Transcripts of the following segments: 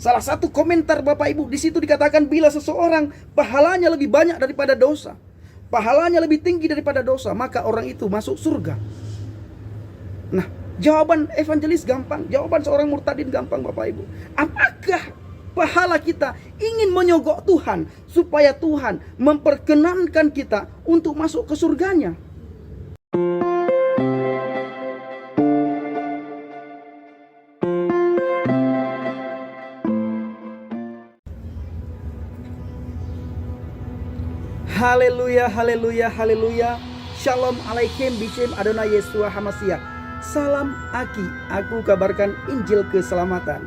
Salah satu komentar Bapak Ibu di situ dikatakan bila seseorang pahalanya lebih banyak daripada dosa, pahalanya lebih tinggi daripada dosa, maka orang itu masuk surga. Nah, jawaban evangelis gampang, jawaban seorang murtadin gampang Bapak Ibu. Apakah pahala kita ingin menyogok Tuhan supaya Tuhan memperkenankan kita untuk masuk ke surganya? Haleluya, haleluya, haleluya. Shalom alaikum bishem Adonai Yeshua Hamasiah. Salam Aki, aku kabarkan Injil keselamatan.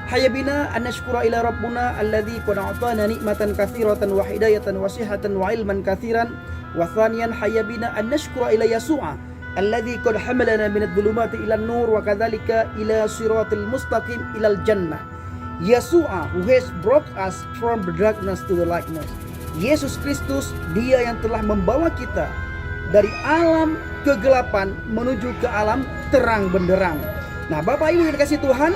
Hayabina an nashkura ila rabbuna alladzi qad a'tana nikmatan katsiratan wa hidayatan wa sihhatan wa ilman katsiran. Wa thaniyan hayabina an nashkura ila Yasu'a alladzi qad hamalana min adh-dhulumati ila an-nur wa kadzalika ila siratil mustaqim ila al-jannah. Yasu'a who has brought us from the darkness to the lightness. Yesus Kristus, dia yang telah membawa kita dari alam kegelapan menuju ke alam terang benderang. Nah, Bapak Ibu yang dikasihi Tuhan,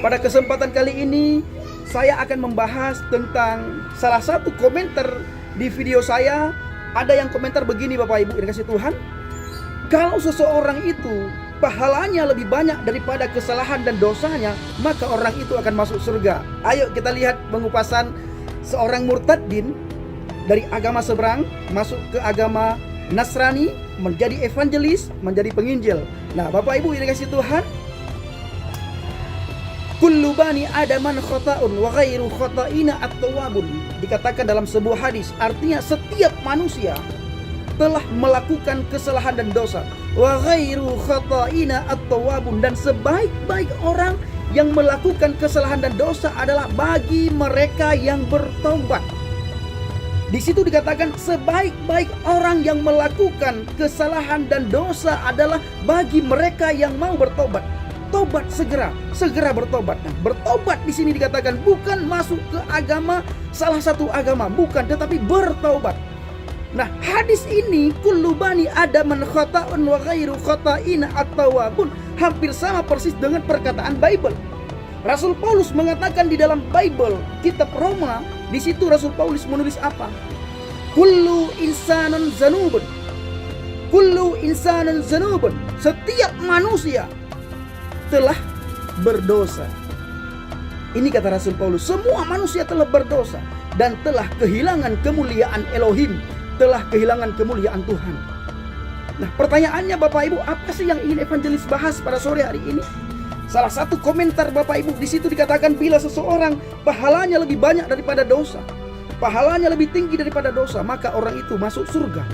pada kesempatan kali ini saya akan membahas tentang salah satu komentar di video saya. Ada yang komentar begini Bapak Ibu yang dikasihi Tuhan, kalau seseorang itu pahalanya lebih banyak daripada kesalahan dan dosanya, maka orang itu akan masuk surga. Ayo kita lihat pengupasan seorang murtadin dari agama seberang masuk ke agama Nasrani, menjadi evangelis, menjadi penginjil. Nah, Bapak Ibu yang dikasihi Tuhan, kullu bani adaman khata'un wa ghairu khata'ina at-tawwabun. Dikatakan dalam sebuah hadis, artinya setiap manusia telah melakukan kesalahan dan dosa. Wa ghairu khata'ina at-tawwabun, dan sebaik-baik orang yang melakukan kesalahan dan dosa adalah bagi mereka yang bertobat. Di situ dikatakan sebaik-baik orang yang melakukan kesalahan dan dosa adalah bagi mereka yang mau bertobat. Tobat segera, segera bertobat. Nah, bertobat di sini dikatakan bukan masuk ke agama, salah satu agama, bukan, tetapi bertobat. Nah, hadis ini kullu bani adaman khata'un wa ghairu khata'ina at-tawwabun hampir sama persis dengan perkataan Bible. Rasul Paulus mengatakan di dalam Bible, kitab Roma, di situ Rasul Paulus menulis apa? Kullu insanun zanubun. Kullu insanun zanubun. Setiap manusia telah berdosa. Ini kata Rasul Paulus, semua manusia telah berdosa dan telah kehilangan kemuliaan Elohim, telah kehilangan kemuliaan Tuhan. Nah, pertanyaannya Bapak Ibu, apa sih yang ingin evangelis bahas pada sore hari ini? Salah satu komentar Bapak Ibu di situ dikatakan bila seseorang pahalanya lebih banyak daripada dosa, pahalanya lebih tinggi daripada dosa, maka orang itu masuk surga.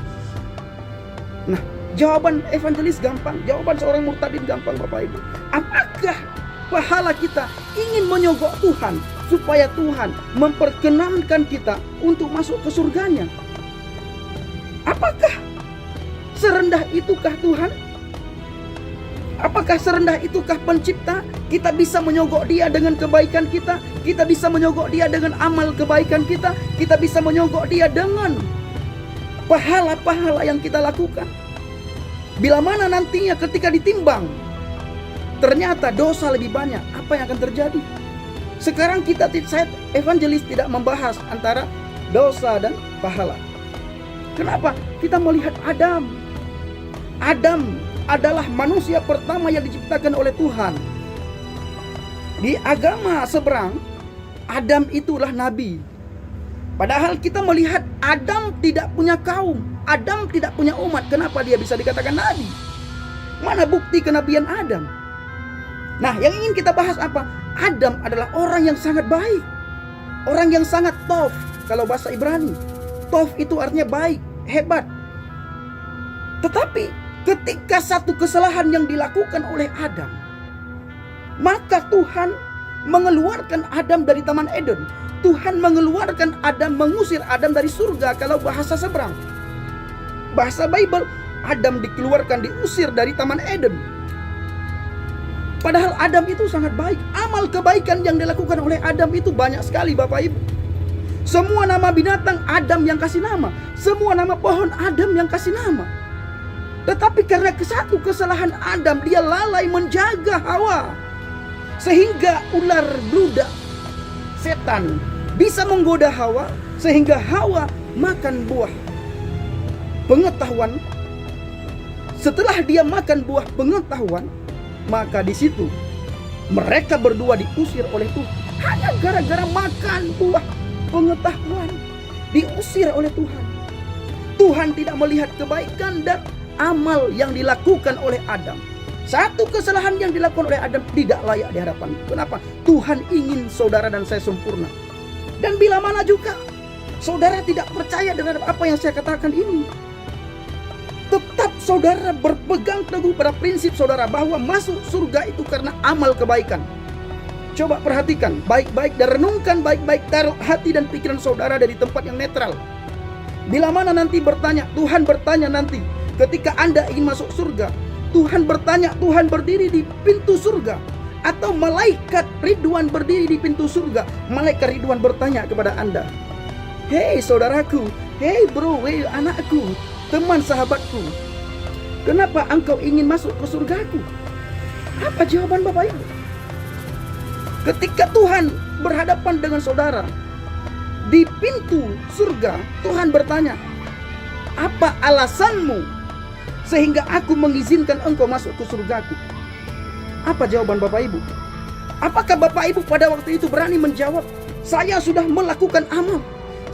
Nah, jawaban evangelis gampang, jawaban seorang murtadin gampang Bapak Ibu. Apakah pahala kita ingin menyogok Tuhan supaya Tuhan memperkenankan kita untuk masuk ke surganya? Apakah serendah itukah Tuhan? Apakah serendah itukah pencipta? Kita bisa menyogok dia dengan kebaikan kita, kita bisa menyogok dia dengan amal kebaikan kita, kita bisa menyogok dia dengan pahala-pahala yang kita lakukan. Bila mana nantinya ketika ditimbang ternyata dosa lebih banyak, apa yang akan terjadi? Sekarang saya evangelis tidak membahas antara dosa dan pahala. Kenapa? Kita melihat Adam. Adam adalah manusia pertama yang diciptakan oleh Tuhan. Di agama seberang, Adam itulah nabi. Padahal kita melihat Adam tidak punya kaum, Adam tidak punya umat. Kenapa dia bisa dikatakan nabi? Mana bukti kenabian Adam? Nah, yang ingin kita bahas apa? Adam adalah orang yang sangat baik, orang yang sangat tov kalau bahasa Ibrani. Tov itu artinya baik, hebat. Tetapi ketika satu kesalahan yang dilakukan oleh Adam, maka Tuhan mengeluarkan Adam dari Taman Eden. Tuhan mengeluarkan Adam, mengusir Adam dari surga kalau bahasa seberang. Bahasa Bible, Adam dikeluarkan, diusir dari Taman Eden. Padahal Adam itu sangat baik. Amal kebaikan yang dilakukan oleh Adam itu banyak sekali Bapak Ibu. Semua nama binatang Adam yang kasih nama, semua nama pohon Adam yang kasih nama. Tetapi karena satu kesalahan Adam, dia lalai menjaga Hawa. Sehingga ular bludak setan bisa menggoda Hawa, sehingga Hawa makan buah pengetahuan. Setelah dia makan buah pengetahuan, maka di situ mereka berdua diusir oleh Tuhan. Hanya gara-gara makan buah pengetahuan, diusir oleh Tuhan. Tuhan tidak melihat kebaikan dan amal yang dilakukan oleh Adam. Satu kesalahan yang dilakukan oleh Adam tidak layak di hadapan. Kenapa? Tuhan ingin saudara dan saya sempurna. Dan bila mana juga saudara tidak percaya dengan apa yang saya katakan ini, tetap saudara berpegang teguh pada prinsip saudara bahwa masuk surga itu karena amal kebaikan. Coba perhatikan baik-baik dan renungkan baik-baik, taruh hati dan pikiran saudara dari tempat yang netral. Bila mana nanti bertanya, Tuhan bertanya nanti ketika Anda ingin masuk surga, Tuhan bertanya, Tuhan berdiri di pintu surga, atau malaikat Ridwan berdiri di pintu surga, malaikat Ridwan bertanya kepada Anda, "Hei saudaraku, hei bro, hei anakku, teman sahabatku, kenapa engkau ingin masuk ke surgaku?" Apa jawaban Bapak Ibu? Ketika Tuhan berhadapan dengan saudara di pintu surga, Tuhan bertanya, "Apa alasanmu sehingga aku mengizinkan engkau masuk ke surgaku?" Apa jawaban Bapak Ibu? Apakah Bapak Ibu pada waktu itu berani menjawab, "Saya sudah melakukan amal,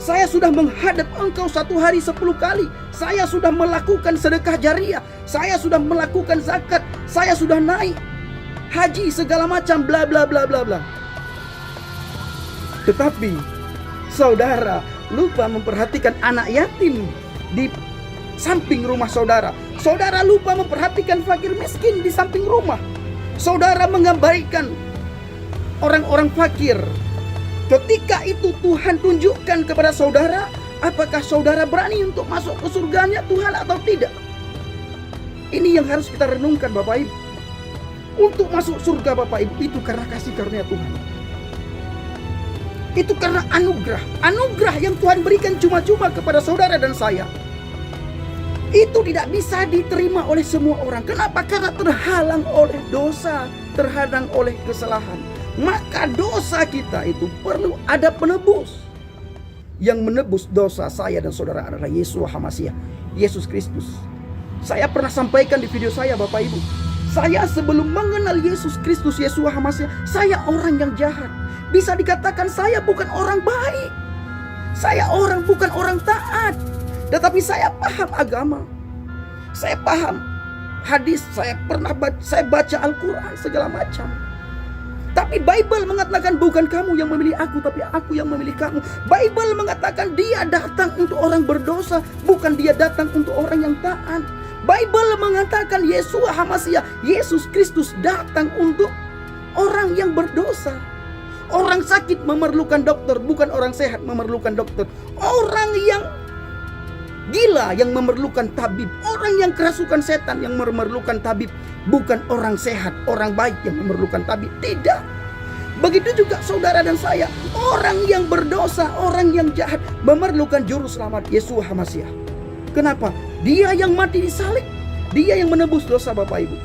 saya sudah menghadap engkau satu hari 10 kali, saya sudah melakukan sedekah jariah, saya sudah melakukan zakat, saya sudah naik haji segala macam bla bla bla bla bla." Tetapi saudara lupa memperhatikan anak yatim di samping rumah saudara. Saudara lupa memperhatikan fakir miskin di samping rumah. Saudara mengabaikan orang-orang fakir. Ketika itu Tuhan tunjukkan kepada saudara, apakah saudara berani untuk masuk ke surganya Tuhan atau tidak? Ini yang harus kita renungkan Bapak Ibu. Untuk masuk surga Bapak Ibu itu karena kasih karunia Tuhan. Itu karena anugerah. Anugerah yang Tuhan berikan cuma-cuma kepada saudara dan saya. Itu tidak bisa diterima oleh semua orang. Kenapa? Karena terhalang oleh dosa, terhalang oleh kesalahan. Maka dosa kita itu perlu ada penebus. Yang menebus dosa saya dan saudara adalah Yeshua HaMasiah, Yesus Kristus. Saya pernah sampaikan di video saya Bapak Ibu, saya sebelum mengenal Yesus Kristus, Yeshua HaMasiah, saya orang yang jahat. Bisa dikatakan saya bukan orang baik. Saya bukan orang taat. Tetapi saya paham agama, saya paham hadis, saya baca Al-Quran segala macam. Tapi Bible mengatakan bukan kamu yang memilih aku, tapi aku yang memilih kamu. Bible mengatakan dia datang untuk orang berdosa, bukan dia datang untuk orang yang taat. Bible mengatakan Yeshua HaMasiah, Yesus Kristus datang untuk orang yang berdosa. Orang sakit memerlukan dokter, bukan orang sehat memerlukan dokter. Orang yang gila yang memerlukan tabib, orang yang kerasukan setan yang memerlukan tabib, bukan orang sehat, orang baik yang memerlukan tabib. Tidak. Begitu juga saudara dan saya, orang yang berdosa, orang yang jahat memerlukan juru selamat, Yeshua HaMasiah. Kenapa? Dia yang mati di salib, dia yang menebus dosa Bapak Ibu.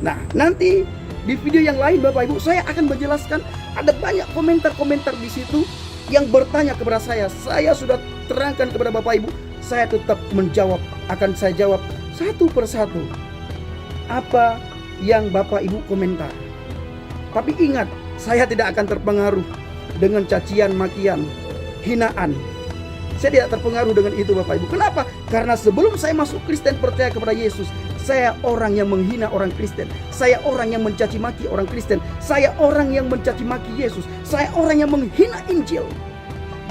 Nah, nanti di video yang lain Bapak Ibu saya akan menjelaskan. Ada banyak komentar-komentar di situ yang bertanya kepada saya sudah terangkan kepada Bapak Ibu, saya tetap menjawab, akan saya jawab satu persatu apa yang Bapak Ibu komentar. Tapi ingat, saya tidak akan terpengaruh dengan cacian, makian, hinaan. Saya tidak terpengaruh dengan itu Bapak Ibu. Kenapa? Karena sebelum saya masuk Kristen, percaya kepada Yesus, saya orang yang menghina orang Kristen. Saya orang yang mencaci maki orang Kristen. Saya orang yang mencaci maki Yesus. Saya orang yang menghina Injil.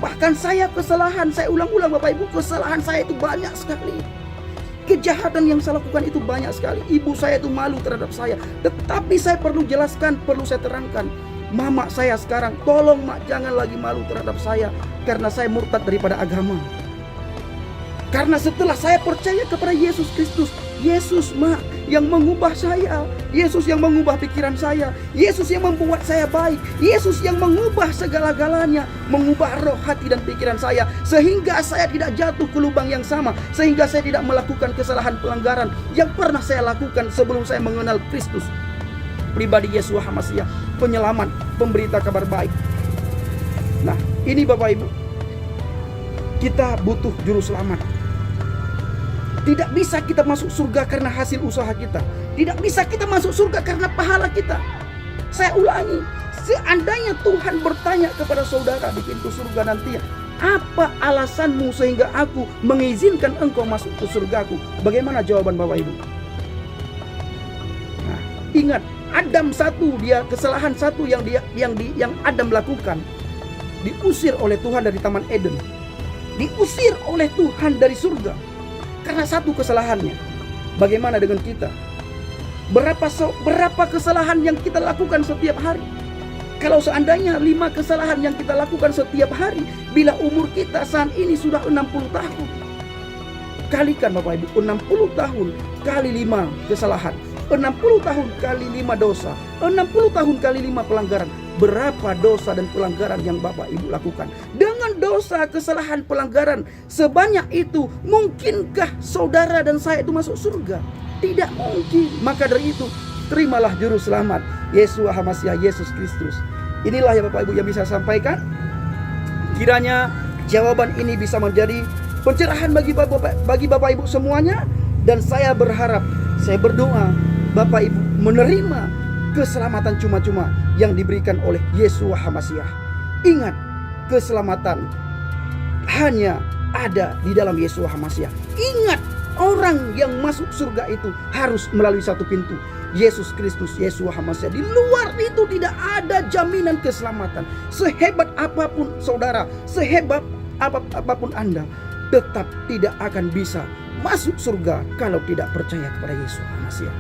Bahkan saya kesalahan, saya ulang-ulang Bapak Ibu, kesalahan saya itu banyak sekali. Kejahatan yang saya lakukan itu banyak sekali. Ibu saya itu malu terhadap saya. Tetapi saya perlu jelaskan, perlu saya terangkan. Mama saya sekarang, tolong mak jangan lagi malu terhadap saya, karena saya murtad daripada agama. Karena setelah saya percaya kepada Yesus Kristus, Yesus mak yang mengubah saya, Yesus yang mengubah pikiran saya, Yesus yang membuat saya baik, Yesus yang mengubah segala-galanya, mengubah roh, hati dan pikiran saya, sehingga saya tidak jatuh ke lubang yang sama, sehingga saya tidak melakukan kesalahan pelanggaran yang pernah saya lakukan sebelum saya mengenal Kristus. pribadi Yesus Hamasiah, penyelamat, pemberita kabar baik. Nah, ini Bapak Ibu, kita butuh juru selamat. Tidak bisa kita masuk surga karena hasil usaha kita. Tidak bisa kita masuk surga karena pahala kita. Saya ulangi, seandainya Tuhan bertanya kepada saudara di pintu surga nanti, apa alasanmu sehingga aku mengizinkan engkau masuk ke surgaku? Bagaimana jawaban Bapak Ibu? Nah, ingat, Adam satu, dia kesalahan satu yang Adam lakukan, diusir oleh Tuhan dari Taman Eden, diusir oleh Tuhan dari surga karena satu kesalahannya. Bagaimana dengan kita? Berapa kesalahan yang kita lakukan setiap hari? Kalau seandainya 5 kesalahan yang kita lakukan setiap hari, bila umur kita saat ini sudah 60 tahun, kalikan Bapak Ibu, 60 tahun kali 5 kesalahan, 60 tahun kali 5 dosa, 60 tahun kali 5 pelanggaran. Berapa dosa dan pelanggaran yang Bapak Ibu lakukan? Dengan dosa, kesalahan, pelanggaran sebanyak itu, mungkinkah saudara dan saya itu masuk surga? Tidak mungkin. Maka dari itu, terimalah juru selamat, Yesus Hamasiah, Yesus Kristus. Inilah ya Bapak Ibu yang bisa sampaikan. Kiranya jawaban ini bisa menjadi pencerahan bagi Bapak Ibu semuanya. Dan saya berharap, saya berdoa, Bapak Ibu menerima keselamatan cuma-cuma yang diberikan oleh Yesus Hamasiah. Ingat, keselamatan hanya ada di dalam Yesus Hamasiah. Ingat, orang yang masuk surga itu harus melalui satu pintu, Yesus Kristus, Yesus Hamasiah. Di luar itu tidak ada jaminan keselamatan. Sehebat apapun saudara, sehebat apapun Anda, tetap tidak akan bisa masuk surga kalau tidak percaya kepada Yesus Hamasiah.